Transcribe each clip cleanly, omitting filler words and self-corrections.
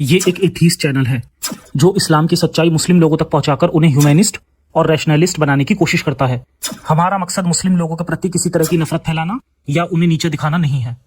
ये एक atheist channel है जो इस्लाम की सच्चाई मुस्लिम लोगों तक पहुंचाकर उन्हें ह्यूमैनिस्ट और रैशनलिस्ट बनाने की कोशिश करता है। हमारा मकसद मुस्लिम लोगों के प्रति किसी तरह की नफरत फैलाना या उन्हें नीचे दिखाना नहीं है।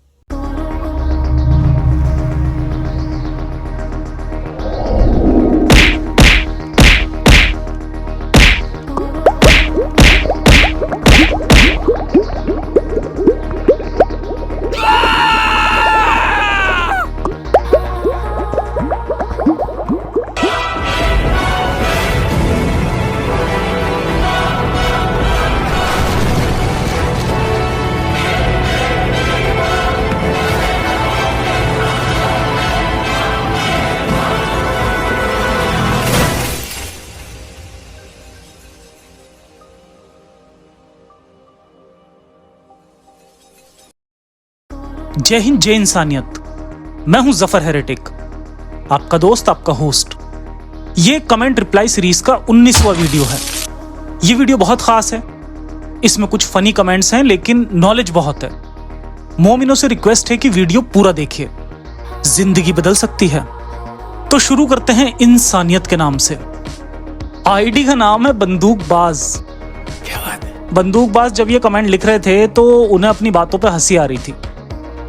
जय हिंद, जय इंसानियत। मैं हूं जफर हेरेटिक, आपका दोस्त, आपका होस्ट। ये कमेंट रिप्लाई सीरीज का 19वां वीडियो है। ये वीडियो बहुत खास है। इसमें कुछ फनी कमेंट्स हैं लेकिन नॉलेज बहुत है। मोमिनों से रिक्वेस्ट है कि वीडियो पूरा देखिए, जिंदगी बदल सकती है। तो शुरू करते हैं इंसानियत के नाम से। आईडी का नाम है बंदूकबाज। क्या बात है। बंदूकबाज जब ये कमेंट लिख रहे थे तो उन्हें अपनी बातों पे हंसी आ रही थी,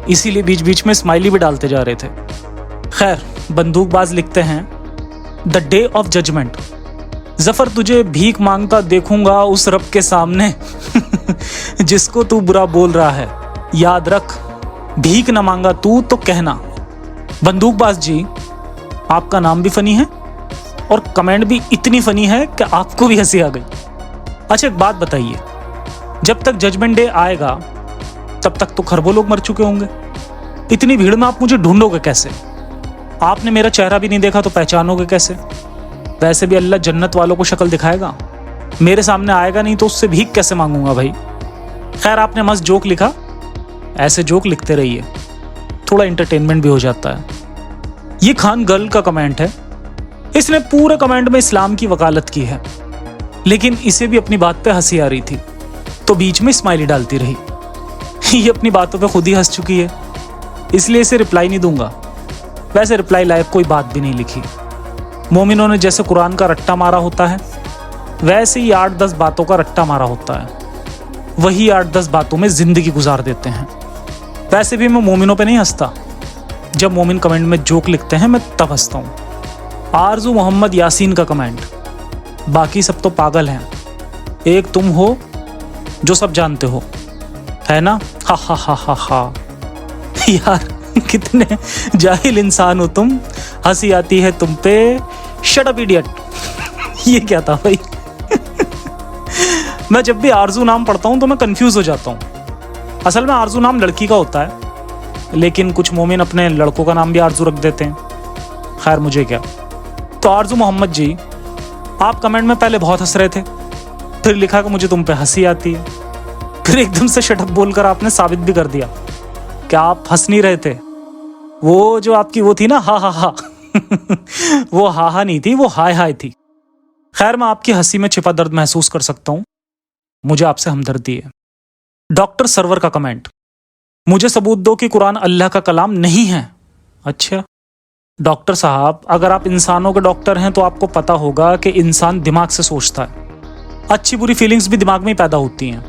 इसीलिए बीच बीच में स्माइली भी डालते जा रहे थे। खैर, बंदूकबाज लिखते हैं, the day of judgment. Zafar, तुझे भीख मांगता देखूंगा उस रब के सामने जिसको तू बुरा बोल रहा है। याद रख, भीख न मांगा तू तो कहना। बंदूकबाज जी, आपका नाम भी फनी है और कमेंट भी इतनी फनी है कि आपको भी हंसी आ गई। अच्छा, एक बात बताइए, जब तक जजमेंट डे आएगा तब तक तो खरबों लोग मर चुके होंगे। इतनी भीड़ में आप मुझे ढूंढोगे कैसे? आपने मेरा चेहरा भी नहीं देखा तो पहचानोगे कैसे? वैसे भी अल्लाह जन्नत वालों को शक्ल दिखाएगा, मेरे सामने आएगा नहीं तो उससे भीख कैसे मांगूंगा भाई। खैर, आपने मस्त जोक लिखा, ऐसे जोक लिखते रहिए, थोड़ा एंटरटेनमेंट भी हो जाता है। ये खान गर्ल का कमेंट है। इसने पूरे कमेंट में इस्लाम की वकालत की है, लेकिन इसे भी अपनी बात पे हंसी आ रही थी तो बीच में स्माइली डालती रही। ये अपनी बातों पे खुद ही हंस चुकी है, इसलिए इसे रिप्लाई नहीं दूंगा। वैसे रिप्लाई लायक कोई बात भी नहीं लिखी। मोमिनों ने जैसे कुरान का रट्टा मारा होता है, वैसे ही 8-10 बातों का रट्टा मारा होता है। वही 8-10 बातों में जिंदगी गुजार देते हैं। वैसे भी मैं मोमिनों पे नहीं हंसता। जब मोमिन कमेंट में जोक लिखते हैं मैं तब हंसता हूँ। आरजू मोहम्मद यासीन का कमेंट, बाकी सब तो पागल हैं, एक तुम हो जो सब जानते हो, है ना? हा हा हा हा हा। यार, कितने जाहिल इंसान हो तुम, हंसी आती है तुम पे। Shut up idiot. ये क्या था भाई? मैं जब भी आरजू नाम पढ़ता हूं तो मैं कंफ्यूज हो जाता हूं। असल में आरजू नाम लड़की का होता है, लेकिन कुछ मोमिन अपने लड़कों का नाम भी आरजू रख देते हैं। खैर, मुझे क्या। तो आरजू मोहम्मद जी, आप कमेंट में पहले बहुत हंस रहे थे, फिर लिखा कि मुझे तुम पे हंसी आती है, फिर एकदम से शटअप बोलकर आपने साबित भी कर दिया कि आप हंस नहीं रहे थे। वो जो आपकी वो थी ना, हा हा हा वो हा हा नहीं थी, वो हाय हाय थी। खैर, मैं आपकी हंसी में छिपा दर्द महसूस कर सकता हूं, मुझे आपसे हमदर्दी है। डॉक्टर सरवर का कमेंट, मुझे सबूत दो कि कुरान अल्लाह का कलाम नहीं है। अच्छा डॉक्टर साहब, अगर आप इंसानों के डॉक्टर हैं तो आपको पता होगा कि इंसान दिमाग से सोचता है, अच्छी बुरी फीलिंग्स भी दिमाग में ही पैदा होती हैं,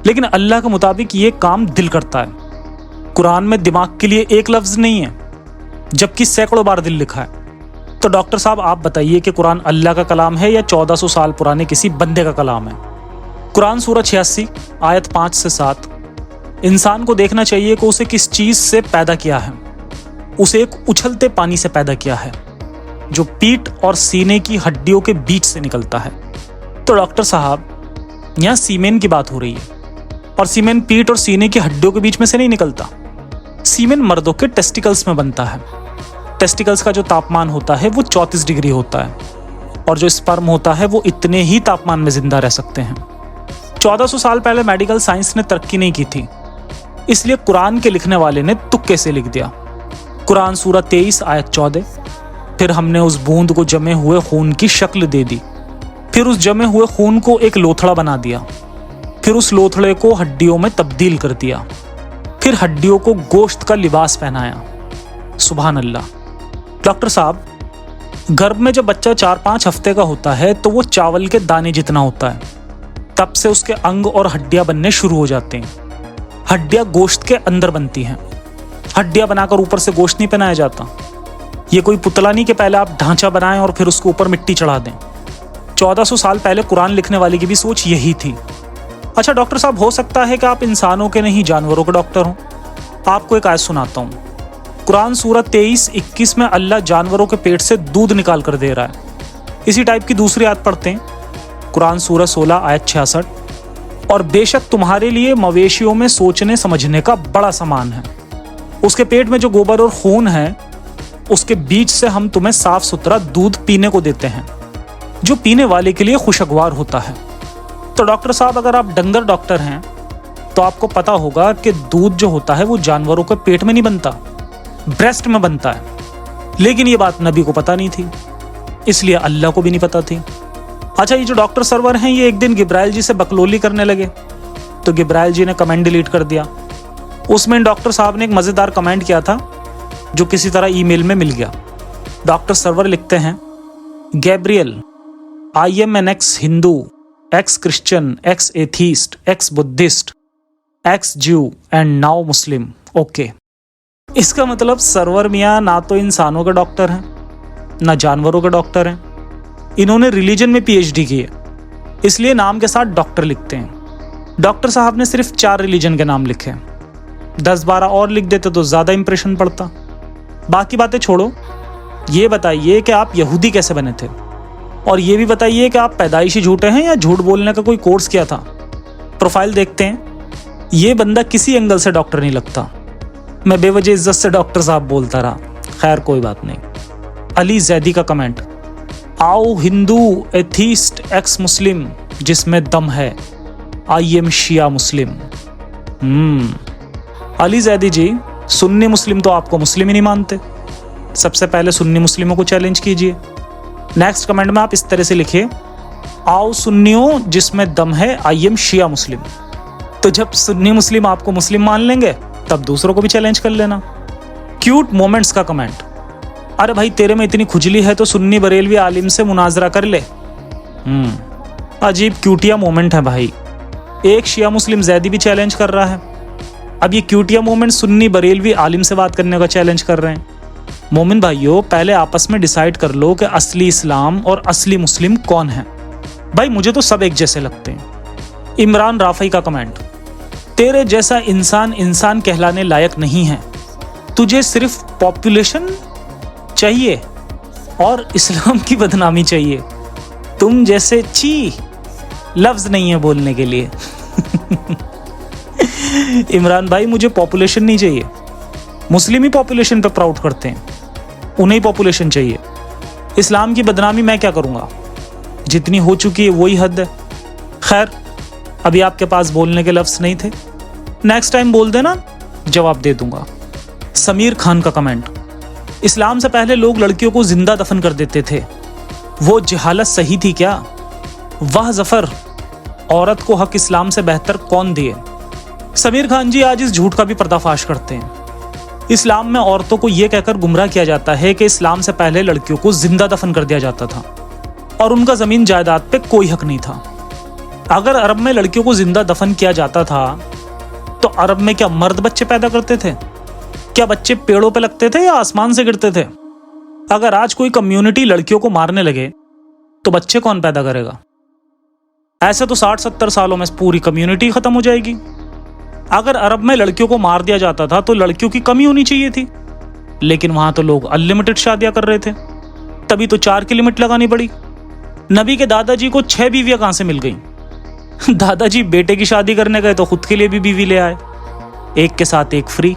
लेकिन अल्लाह के मुताबिक ये काम दिल करता है। कुरान में दिमाग के लिए एक लफ्ज नहीं है, जबकि सैकड़ों बार दिल लिखा है। तो डॉक्टर साहब, आप बताइए कि कुरान अल्लाह का कलाम है या 1400 साल पुराने किसी बंदे का कलाम है? कुरान सूरह 86 आयत 5 से 7, इंसान को देखना चाहिए कि उसे किस चीज से पैदा किया है। उसे एक उछलते पानी से पैदा किया है जो पीठ और सीने की हड्डियों के बीच से निकलता है। तो डॉक्टर साहब, यहाँ सीमेन की बात हो रही है, और सीमेन पीठ और सीने की हड्डियों के बीच में से नहीं निकलता। सीमेन मर्दों के टेस्टिकल्स में बनता है। टेस्टिकल्स का जो तापमान होता है वो 34 डिग्री होता है, और जो स्पर्म होता है वो इतने ही तापमान में जिंदा रह सकते हैं। 1400 साल पहले मेडिकल साइंस ने तरक्की नहीं की थी, इसलिए कुरान के लिखने वाले ने तुक्के से लिख दिया। कुरान सूरह 23 आयत 14, फिर हमने उस बूंद को जमे हुए खून की शक्ल दे दी, फिर उस जमे हुए खून को एक लोथड़ा बना दिया, फिर उस लोथड़े को हड्डियों में तब्दील कर दिया, फिर हड्डियों को गोश्त का लिबास पहनाया। सुभान अल्लाह। डॉक्टर साहब, गर्भ में जब बच्चा 4-5 हफ्ते का होता है तो वो चावल के दाने जितना होता है। तब से उसके अंग और हड्डियां बनने शुरू हो जाते हैं। हड्डियां गोश्त के अंदर बनती हैं। हड्डियां बनाकर ऊपर से गोश्त नहीं पहनाया जाता। ये कोई पुतला नहीं कि पहले आप ढांचा बनाएं और फिर उसके ऊपर मिट्टी चढ़ा दें। 1400 साल पहले कुरान लिखने वाले की भी सोच यही थी। अच्छा डॉक्टर साहब, हो सकता है कि आप इंसानों के नहीं जानवरों के डॉक्टर हों। आपको एक आयत सुनाता हूँ। कुरान सूरत 23-21 में अल्लाह जानवरों के पेट से दूध निकाल कर दे रहा है। इसी टाइप की दूसरी आयत पढ़ते हैं, कुरान सूरत 16 आयत 66, और बेशक तुम्हारे लिए मवेशियों में सोचने समझने का बड़ा सामान है। उसके पेट में जो गोबर और खून है, उसके बीच से हम तुम्हें साफ सुथरा दूध पीने को देते हैं, जो पीने वाले के लिए खुशगवार होता है। तो डॉक्टर साहब, अगर आप डंगर डॉक्टर हैं तो आपको पता होगा कि दूध जो होता है वो जानवरों के पेट में नहीं बनता, ब्रेस्ट में बनता है। लेकिन ये बात नबी को पता नहीं थी, इसलिए अल्लाह को भी नहीं पता थी। अच्छा, ये जो डॉक्टर सरवर हैं, ये एक दिन गिब्राइल जी से बकलोली करने लगे तो गिब्राइल जी ने कमेंट डिलीट कर दिया। उसमें डॉक्टर साहब ने एक मज़ेदार कमेंट किया था जो किसी तरह ईमेल में मिल गया। डॉक्टर सरवर लिखते हैं, Gabriel, I am an ex Hindu, ex Christian, ex atheist, ex Buddhist, ex Jew and now Muslim. Okay. इसका मतलब सरवर मियाँ ना तो इंसानों के डॉक्टर हैं ना जानवरों के डॉक्टर हैं। इन्होंने रिलीजन में पीएचडी की है, इसलिए नाम के साथ डॉक्टर लिखते हैं। डॉक्टर साहब ने सिर्फ 4 रिलीजन के नाम लिखे हैं। 10-12 और लिख देते तो ज़्यादा इंप्रेशन पड़ता। बाकी बातें छोड़ो, ये बताइए कि आप यहूदी कैसे बने थे, और ये भी बताइए कि आप पैदाइशी झूठे हैं या झूठ बोलने का कोई कोर्स किया था। प्रोफाइल देखते हैं, ये बंदा किसी एंगल से डॉक्टर नहीं लगता। मैं बेवजह इज्जत से डॉक्टर साहब बोलता रहा, खैर कोई बात नहीं। अली जैदी का कमेंट, आओ हिंदू, एथीस्ट, एक्स मुस्लिम, जिसमें दम है, आई एम शिया मुस्लिम। अली जैदी जी, सुन्नी मुस्लिम तो आपको मुस्लिम ही नहीं मानते। सबसे पहले सुन्नी मुस्लिमों को चैलेंज कीजिए। नेक्स्ट कमेंट में आप इस तरह से लिखिए, आओ सुन्नियों, जिसमें दम है, आई एम शिया मुस्लिम। तो जब सुन्नी मुस्लिम आपको मुस्लिम मान लेंगे तब दूसरों को भी चैलेंज कर लेना। क्यूट मोमेंट्स का कमेंट, अरे भाई तेरे में इतनी खुजली है तो सुन्नी बरेलवी आलिम से मुनाजरा कर ले। अजीब क्यूटिया मोमेंट है भाई। एक शिया मुस्लिम जैदी भी चैलेंज कर रहा है। अब ये क्यूटिया मोमेंट सुन्नी बरेलवी आलिम से बात करने का चैलेंज कर रहे हैं। मोमिन भाइयों, पहले आपस में डिसाइड कर लो कि असली इस्लाम और असली मुस्लिम कौन है। भाई मुझे तो सब एक जैसे लगते हैं। इमरान राफई का कमेंट, तेरे जैसा इंसान इंसान कहलाने लायक नहीं है। तुझे सिर्फ पॉपुलेशन चाहिए और इस्लाम की बदनामी चाहिए। तुम जैसे ची लफ्ज नहीं है बोलने के लिए। इमरान भाई, मुझे पॉपुलेशन नहीं चाहिए। मुस्लिम ही पॉपुलेशन पे प्राउड करते हैं, उन्हें ही पॉपुलेशन चाहिए। इस्लाम की बदनामी मैं क्या करूंगा, जितनी हो चुकी है वही हद है। खैर, अभी आपके पास बोलने के लफ्ज नहीं थे, नेक्स्ट टाइम बोल देना, जवाब दे दूंगा। समीर खान का कमेंट, इस्लाम से पहले लोग लड़कियों को जिंदा दफन कर देते थे, वो जहालत सही थी क्या? वाह जफर, औरत को हक इस्लाम से बेहतर कौन दिए? समीर खान जी आज इस झूठ का भी पर्दाफाश करते हैं। इस्लाम में औरतों को यह कहकर गुमराह किया जाता है कि इस्लाम से पहले लड़कियों को जिंदा दफन कर दिया जाता था और उनका जमीन जायदाद पे कोई हक नहीं था। अगर अरब में लड़कियों को जिंदा दफन किया जाता था तो अरब में क्या मर्द बच्चे पैदा करते थे? क्या बच्चे पेड़ों पे लगते थे या आसमान से गिरते थे? अगर आज कोई कम्युनिटी लड़कियों को मारने लगे तो बच्चे कौन पैदा करेगा? ऐसे तो 60-70 सालों में पूरी कम्युनिटी खत्म हो जाएगी। अगर अरब में लड़कियों को मार दिया जाता था तो लड़कियों की कमी होनी चाहिए थी, लेकिन वहां तो लोग अनलिमिटेड शादियां कर रहे थे, तभी तो 4 की लिमिट लगानी पड़ी। नबी के दादाजी को 6 बीवियां कहां से मिल गई? दादाजी बेटे की शादी करने गए तो खुद के लिए भी बीवी ले आए, एक के साथ एक फ्री,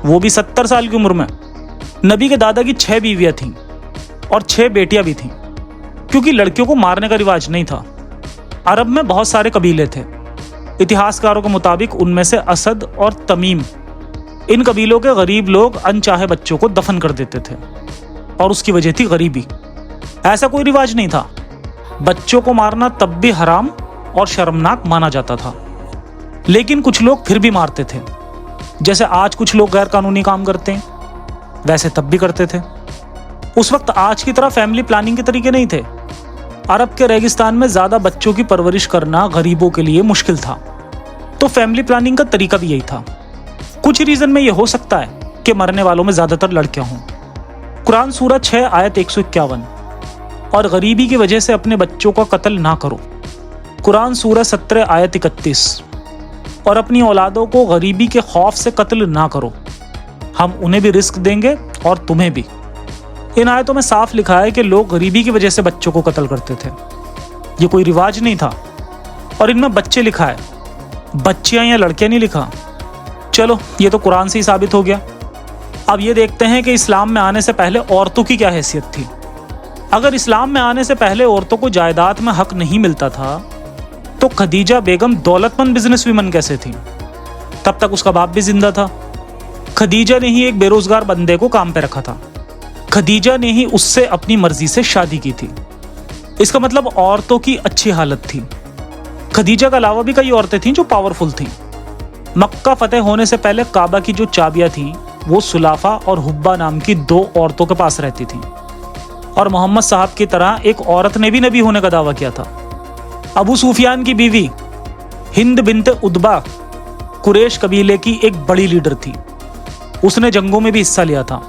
वो भी 70 साल की उम्र में। नबी के दादा की 6 बीवियां थीं और 6 बेटियां भी थीं, क्योंकि लड़कियों को मारने का रिवाज नहीं था। अरब में बहुत सारे कबीले थे। इतिहासकारों के मुताबिक उनमें से असद और तमीम, इन कबीलों के गरीब लोग अनचाहे बच्चों को दफन कर देते थे और उसकी वजह थी गरीबी। ऐसा कोई रिवाज नहीं था। बच्चों को मारना तब भी हराम और शर्मनाक माना जाता था, लेकिन कुछ लोग फिर भी मारते थे। जैसे आज कुछ लोग गैर कानूनी काम करते हैं, वैसे तब भी करते थे। उस वक्त आज की तरह फैमिली प्लानिंग के तरीके नहीं थे। अरब के रेगिस्तान में ज्यादा बच्चों की परवरिश करना गरीबों के लिए मुश्किल था, तो फैमिली प्लानिंग का तरीका भी यही था। कुछ रीजन में यह हो सकता है कि मरने वालों में ज्यादातर लड़कियां हों। कुरान सूरह 6 आयत 151, और गरीबी की वजह से अपने बच्चों का कत्ल ना करो। कुरान सूरह 17 आयत 31, और अपनी औलादों को गरीबी के खौफ से कत्ल ना करो, हम उन्हें भी रिस्क देंगे और तुम्हें भी। इन आयतों में साफ लिखा है कि लोग गरीबी की वजह से बच्चों को कत्ल करते थे। ये कोई रिवाज नहीं था। और इनमें बच्चे लिखा है, बच्चियां या लड़कियां नहीं लिखा। चलो, ये तो कुरान से ही साबित हो गया। अब ये देखते हैं कि इस्लाम में आने से पहले औरतों की क्या हैसियत थी। अगर इस्लाम में आने से पहले औरतों को जायदाद में हक नहीं मिलता था, तो खदीजा बेगम दौलतमंद बिजनेस वीमन कैसे थी? तब तक उसका बाप भी जिंदा था। खदीजा ने ही एक बेरोजगार बंदे को काम पे रखा था। खदीजा ने ही उससे अपनी मर्जी से शादी की थी। इसका मतलब औरतों की अच्छी हालत थी। खदीजा के अलावा भी कई औरतें थीं जो पावरफुल थीं। मक्का फतेह होने से पहले काबा की जो चाबियां थीं वो सुलाफा और हुब्बा नाम की 2 औरतों के पास रहती थीं। और मोहम्मद साहब की तरह एक औरत ने भी नबी होने का दावा किया था। अबू सुफियान की बीवी हिंद बिन्त उद्बा कुरैश कबीले की एक बड़ी लीडर थी। उसने जंगों में भी हिस्सा लिया था।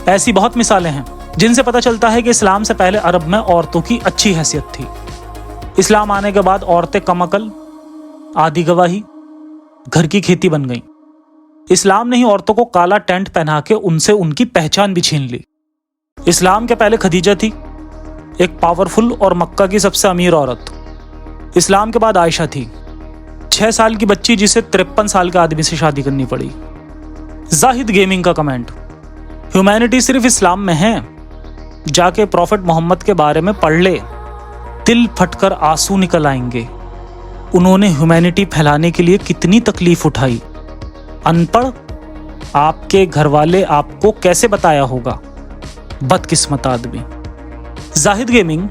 ऐसी बहुत मिसालें हैं जिनसे पता चलता है कि इस्लाम से पहले अरब में औरतों की अच्छी हैसियत थी। इस्लाम आने के बाद औरतें कम अकल, आधी गवाही, घर की खेती बन गईं। इस्लाम ने ही औरतों को काला टेंट पहना के उनसे उनकी पहचान भी छीन ली। इस्लाम के पहले खदीजा थी, एक पावरफुल और मक्का की सबसे अमीर औरत। इस्लाम के बाद आयशा थी, 6 साल की बच्ची जिसे 53 साल के आदमी से शादी करनी पड़ी। जाहिद गेमिंग का कमेंट, ह्यूमैनिटी सिर्फ इस्लाम में है, जाके प्रॉफिट मोहम्मद के बारे में पढ़ ले, दिल फटकर आंसू निकल आएंगे। उन्होंने ह्यूमैनिटी फैलाने के लिए कितनी तकलीफ उठाई। अनपढ़, आपके घर वाले आपको कैसे बताया होगा, बदकिस्मत आदमी। जाहिद गेमिंग,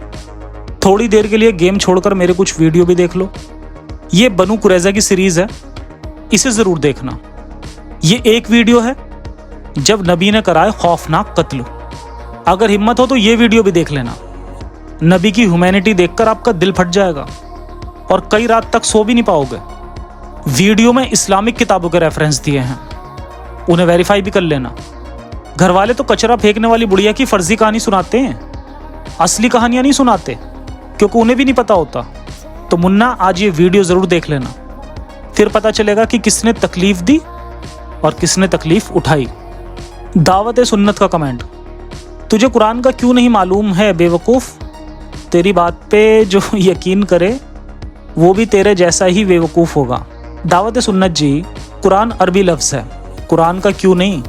थोड़ी देर के लिए गेम छोड़कर मेरे कुछ वीडियो भी देख लो। ये बनु कुरैजा की सीरीज है, इसे जरूर देखना। ये एक वीडियो है जब नबी ने कराए खौफनाक कत्ल। अगर हिम्मत हो तो ये वीडियो भी देख लेना। नबी की ह्यूमैनिटी देखकर आपका दिल फट जाएगा और कई रात तक सो भी नहीं पाओगे। वीडियो में इस्लामिक किताबों के रेफरेंस दिए हैं, उन्हें वेरीफाई भी कर लेना। घर वाले तो कचरा फेंकने वाली बुढ़िया की फर्जी कहानी सुनाते हैं, असली कहानियां नहीं सुनाते, क्योंकि उन्हें भी नहीं पता होता। तो मुन्ना, आज ये वीडियो जरूर देख लेना, फिर पता चलेगा कि किसने तकलीफ दी और किसने तकलीफ उठाई। दावत सुन्नत का कमेंट, तुझे कुरान का क्यों नहीं मालूम है बेवकूफ़? तेरी बात पे जो यकीन करे वो भी तेरे जैसा ही बेवकूफ़ होगा। दावत सुन्नत जी, कुरान अरबी लफ्ज़ है, कुरान का क्यों नहीं,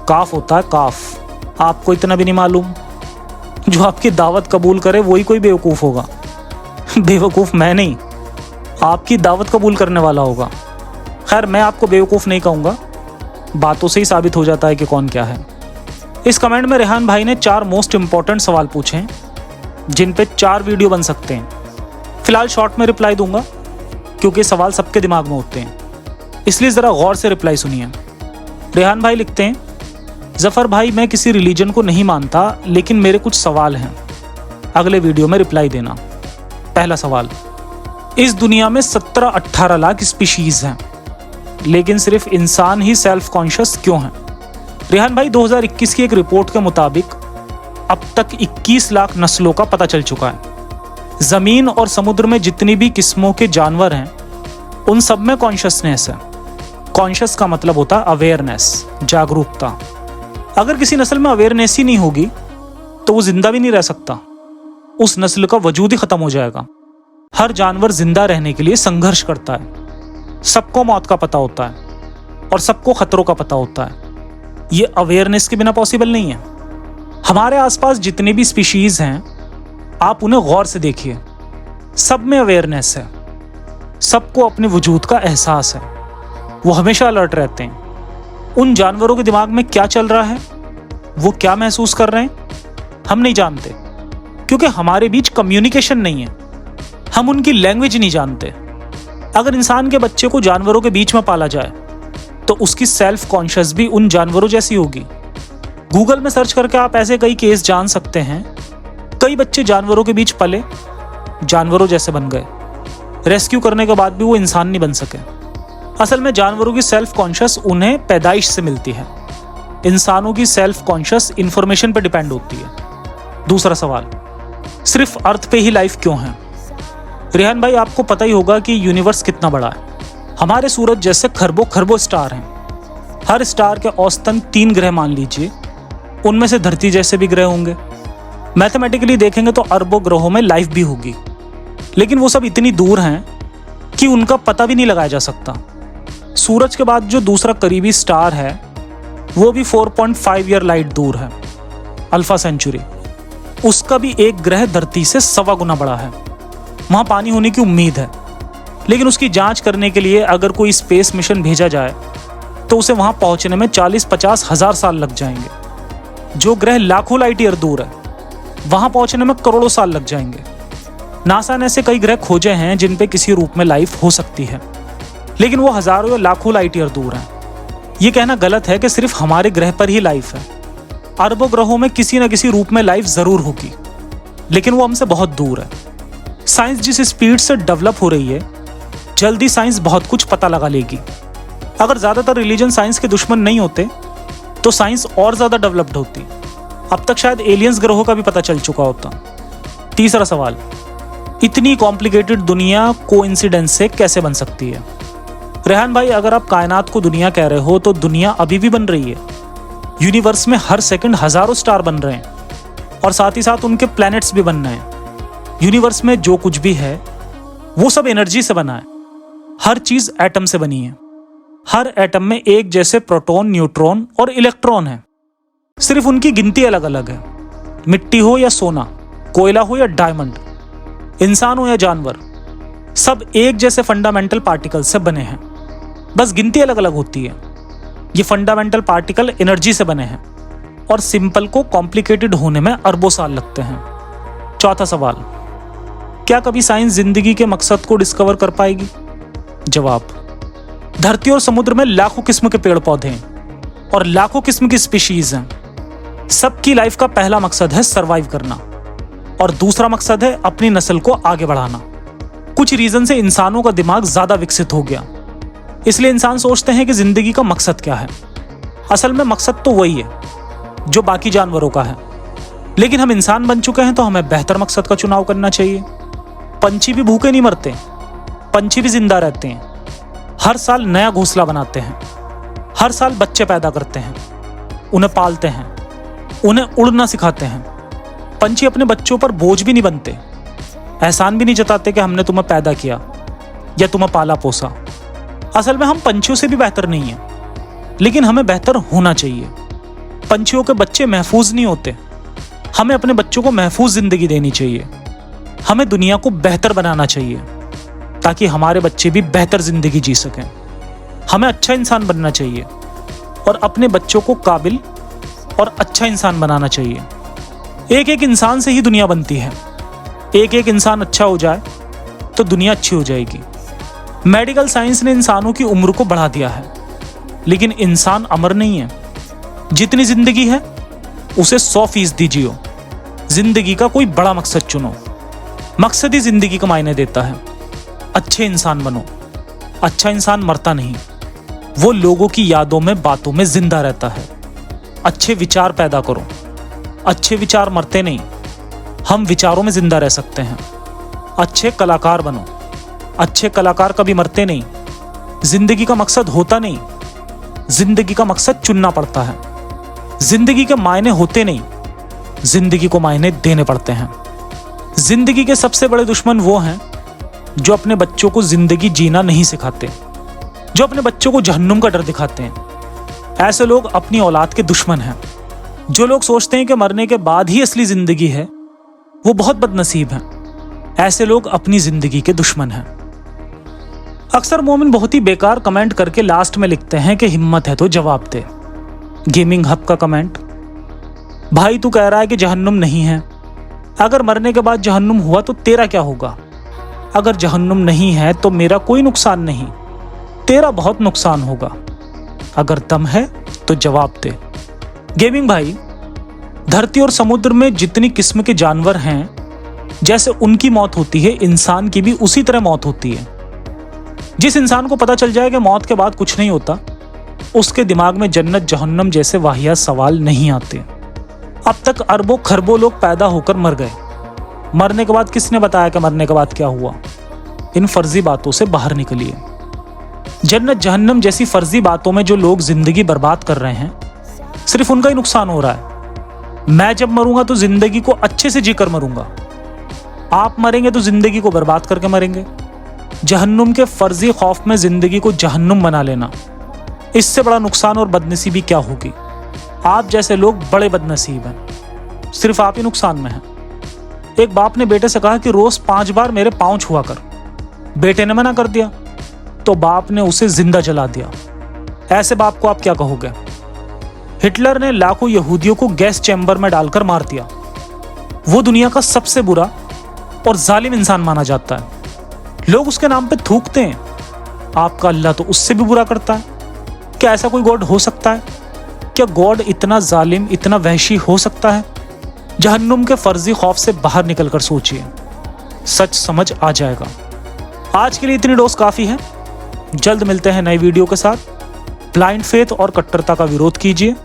काफ होता है काफ। आपको इतना भी नहीं मालूम? जो आपकी दावत कबूल करे वही कोई बेवकूफ़ होगा। बेवकूफ़ मैं नहीं, आपकी दावत कबूल करने वाला होगा। खैर, मैं आपको बेवकूफ़ नहीं कहूँगा, बातों से ही साबित हो जाता है कि कौन क्या है। इस कमेंट में रेहान भाई ने 4 मोस्ट इंपॉर्टेंट सवाल पूछे हैं, जिन पे 4 वीडियो बन सकते हैं। फिलहाल शॉर्ट में रिप्लाई दूंगा, क्योंकि सवाल सबके दिमाग में होते हैं, इसलिए ज़रा गौर से रिप्लाई सुनिए। रेहान भाई लिखते हैं, जफ़र भाई, मैं किसी रिलीजन को नहीं मानता, लेकिन मेरे कुछ सवाल हैं, अगले वीडियो में रिप्लाई देना। पहला सवाल, इस दुनिया में 17-18 लाख स्पीशीज़ हैं, लेकिन सिर्फ इंसान ही सेल्फ कॉन्शियस क्यों हैं? रेहान भाई, 2021 की एक रिपोर्ट के मुताबिक अब तक 21 लाख नस्लों का पता चल चुका है। ज़मीन और समुद्र में जितनी भी किस्मों के जानवर हैं, उन सब में कॉन्शियसनेस है। कॉन्शियस का मतलब होता है अवेयरनेस, जागरूकता। अगर किसी नस्ल में अवेयरनेस ही नहीं होगी तो वो जिंदा भी नहीं रह सकता, उस नस्ल का वजूद ही खत्म हो जाएगा। हर जानवर जिंदा रहने के लिए संघर्ष करता है। सबको मौत का पता होता है और सबको खतरों का पता होता है। ये अवेयरनेस के बिना पॉसिबल नहीं है। हमारे आसपास जितने भी स्पीशीज हैं, आप उन्हें गौर से देखिए, सब में अवेयरनेस है, सबको अपने वजूद का एहसास है, वो हमेशा अलर्ट रहते हैं। उन जानवरों के दिमाग में क्या चल रहा है, वो क्या महसूस कर रहे हैं, हम नहीं जानते, क्योंकि हमारे बीच कम्युनिकेशन नहीं है, हम उनकी लैंग्वेज नहीं जानते। अगर इंसान के बच्चे को जानवरों के बीच में पाला जाए तो उसकी सेल्फ कॉन्शियस भी उन जानवरों जैसी होगी। गूगल में सर्च करके आप ऐसे कई केस जान सकते हैं। कई बच्चे जानवरों के बीच पले, जानवरों जैसे बन गए। रेस्क्यू करने के बाद भी वो इंसान नहीं बन सके। असल में जानवरों की सेल्फ कॉन्शियस उन्हें पैदाइश से मिलती है, इंसानों की सेल्फ कॉन्शियस इंफॉर्मेशन पर डिपेंड होती है। दूसरा सवाल, सिर्फ अर्थ पे ही लाइफ क्यों है? रेहान भाई, आपको पता ही होगा कि यूनिवर्स कितना बड़ा है। हमारे सूरज जैसे खरबों खरबों स्टार हैं। हर स्टार के औसतन 3 ग्रह मान लीजिए, उनमें से धरती जैसे भी ग्रह होंगे। मैथमेटिकली देखेंगे तो अरबों ग्रहों में लाइफ भी होगी, लेकिन वो सब इतनी दूर हैं कि उनका पता भी नहीं लगाया जा सकता। सूरज के बाद जो दूसरा करीबी स्टार है वो भी 4.5 ईयर लाइट दूर है, अल्फा सेंचुरी। उसका भी एक ग्रह धरती से 1.25 गुना बड़ा है। वहाँ पानी होने की उम्मीद है, लेकिन उसकी जांच करने के लिए अगर कोई स्पेस मिशन भेजा जाए तो उसे वहाँ पहुँचने में 40-50 हज़ार साल लग जाएंगे। जो ग्रह लाखों लाइट ईयर दूर है, वहाँ पहुँचने में करोड़ों साल लग जाएंगे। नासा ने ऐसे कई ग्रह खोजे हैं जिन पे किसी रूप में लाइफ हो सकती है, लेकिन वो हज़ारों या लाखों लाइट ईयर दूर हैं। ये कहना गलत है कि सिर्फ हमारे ग्रह पर ही लाइफ है। अरबों ग्रहों में किसी न किसी रूप में लाइफ ज़रूर होगी, लेकिन वो हमसे बहुत दूर है। साइंस जिस स्पीड से डेवलप हो रही है, जल्दी साइंस बहुत कुछ पता लगा लेगी। अगर ज़्यादातर रिलीजन साइंस के दुश्मन नहीं होते तो साइंस और ज़्यादा डेवलप्ड होती। अब तक शायद एलियंस ग्रहों का भी पता चल चुका होता। तीसरा सवाल, इतनी कॉम्प्लिकेटेड दुनिया कोइंसिडेंस से कैसे बन सकती है? रेहान भाई, अगर आप कायनात को दुनिया कह रहे हो तो दुनिया अभी भी बन रही है। यूनिवर्स में हर सेकंड हज़ारों स्टार बन रहे हैं और साथ ही साथ उनके प्लैनेट्स भी बन रहे हैं। यूनिवर्स में जो कुछ भी है वो सब एनर्जी से बना है। हर चीज़ एटम से बनी है। हर एटम में एक जैसे प्रोटॉन, न्यूट्रॉन और इलेक्ट्रॉन है, सिर्फ उनकी गिनती अलग अलग है। मिट्टी हो या सोना, कोयला हो या डायमंड, इंसान हो या जानवर, सब एक जैसे फंडामेंटल पार्टिकल से बने हैं, बस गिनती अलग अलग होती है। ये फंडामेंटल पार्टिकल एनर्जी से बने हैं और सिंपल को कॉम्प्लिकेटेड होने में अरबों साल लगते हैं। चौथा सवाल, क्या कभी साइंस जिंदगी के मकसद को डिस्कवर कर पाएगी? जवाब, धरती और समुद्र में लाखों किस्म के पेड़ पौधे हैं और लाखों किस्म की स्पीशीज हैं। सबकी लाइफ का पहला मकसद है सरवाइव करना और दूसरा मकसद है अपनी नस्ल को आगे बढ़ाना। कुछ रीजन से इंसानों का दिमाग ज्यादा विकसित हो गया, इसलिए इंसान सोचते हैं कि जिंदगी का मकसद क्या है। असल में मकसद तो वही है जो बाकी जानवरों का है, लेकिन हम इंसान बन चुके हैं तो हमें बेहतर मकसद का चुनाव करना चाहिए। पंछी भी भूखे नहीं मरते, पंछी भी जिंदा रहते हैं। हर साल नया घोंसला बनाते हैं, हर साल बच्चे पैदा करते हैं, उन्हें पालते हैं, उन्हें उड़ना सिखाते हैं। पंछी अपने बच्चों पर बोझ भी नहीं बनते, एहसान भी नहीं जताते कि हमने तुम्हें पैदा किया या तुम्हें पाला पोसा। असल में हम पंछियों से भी बेहतर नहीं हैं, लेकिन हमें बेहतर होना चाहिए। पंछियों के बच्चे महफूज नहीं होते, हमें अपने बच्चों को महफूज जिंदगी देनी चाहिए। हमें दुनिया को बेहतर बनाना चाहिए ताकि हमारे बच्चे भी बेहतर जिंदगी जी सकें। हमें अच्छा इंसान बनना चाहिए और अपने बच्चों को काबिल और अच्छा इंसान बनाना चाहिए। एक एक इंसान से ही दुनिया बनती है। एक एक इंसान अच्छा हो जाए तो दुनिया अच्छी हो जाएगी। मेडिकल साइंस ने इंसानों की उम्र को बढ़ा दिया है, लेकिन इंसान अमर नहीं है। जितनी जिंदगी है उसे 100% जियो। जिंदगी का कोई बड़ा मकसद चुनो, मकसद ही जिंदगी का मायने देता है। अच्छे इंसान बनो। अच्छा इंसान मरता नहीं, वो लोगों की यादों में, बातों में जिंदा रहता है। अच्छे विचार पैदा करो। अच्छे विचार मरते नहीं, हम विचारों में जिंदा रह सकते हैं। अच्छे कलाकार बनो। अच्छे कलाकार कभी मरते नहीं। जिंदगी का मकसद होता नहीं, जिंदगी का मकसद चुनना पड़ता है। जिंदगी के मायने होते नहीं, जिंदगी को मायने देने पड़ते हैं। जिंदगी के सबसे बड़े दुश्मन वो हैं जो अपने बच्चों को जिंदगी जीना नहीं सिखाते, जो अपने बच्चों को जहन्नुम का डर दिखाते हैं। ऐसे लोग अपनी औलाद के दुश्मन हैं। जो लोग सोचते हैं कि मरने के बाद ही असली जिंदगी है, वो बहुत बदनसीब हैं। ऐसे लोग अपनी जिंदगी के दुश्मन हैं। अक्सर मोमिन बहुत ही बेकार कमेंट करके लास्ट में लिखते हैं कि हिम्मत है तो जवाब दे। गेमिंग हब का कमेंट, भाई तू कह रहा है कि जहन्नुम नहीं है, अगर मरने के बाद जहन्नुम हुआ तो तेरा क्या होगा? अगर जहन्नुम नहीं है तो मेरा कोई नुकसान नहीं, तेरा बहुत नुकसान होगा। अगर दम है तो जवाब दे। गेमिंग भाई, धरती और समुद्र में जितनी किस्म के जानवर हैं, जैसे उनकी मौत होती है, इंसान की भी उसी तरह मौत होती है। जिस इंसान को पता चल जाए कि मौत के बाद कुछ नहीं होता, उसके दिमाग में जन्नत जहन्नम जैसे वाहियात सवाल नहीं आते। अब तक अरबों खरबों लोग पैदा होकर मर गए। मरने के बाद किसने बताया कि मरने के बाद क्या हुआ? इन फर्जी बातों से बाहर निकलिए। जन्नत जहन्नम जैसी फर्जी बातों में जो लोग जिंदगी बर्बाद कर रहे हैं, सिर्फ उनका ही नुकसान हो रहा है। मैं जब मरूंगा तो जिंदगी को अच्छे से जीकर मरूंगा। आप मरेंगे तो जिंदगी को बर्बाद करके मरेंगे। जहन्नुम के फर्जी खौफ में जिंदगी को जहन्नुम बना लेना, इससे बड़ा नुकसान और बदनसीबी क्या होगी? आप जैसे लोग बड़े बदनसीब हैं, सिर्फ आप ही नुकसान में हैं। एक बाप ने बेटे से कहा कि रोज 5 बार मेरे पांव छुआ कर। बेटे ने मना कर दिया तो बाप ने उसे जिंदा जला दिया। ऐसे बाप को आप क्या कहोगे? हिटलर ने लाखों यहूदियों को गैस चैम्बर में डालकर मार दिया। वो दुनिया का सबसे बुरा और जालिम इंसान माना जाता है। लोग उसके नाम पे थूकते हैं। आपका अल्लाह तो उससे भी बुरा करता है। क्या ऐसा कोई गॉड हो सकता है? क्या गॉड इतना जालिम, इतना वहशी हो सकता है? जहन्नुम के फर्जी खौफ से बाहर निकलकर सोचिए, सच समझ आ जाएगा। आज के लिए इतनी डोज काफी है। जल्द मिलते हैं नई वीडियो के साथ। ब्लाइंड फेथ और कट्टरता का विरोध कीजिए,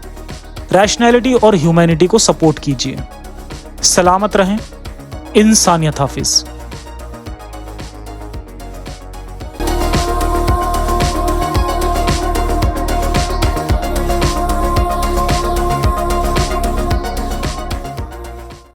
रैशनैलिटी और ह्यूमैनिटी को सपोर्ट कीजिए। सलामत रहें। इंसानियत हाफिज।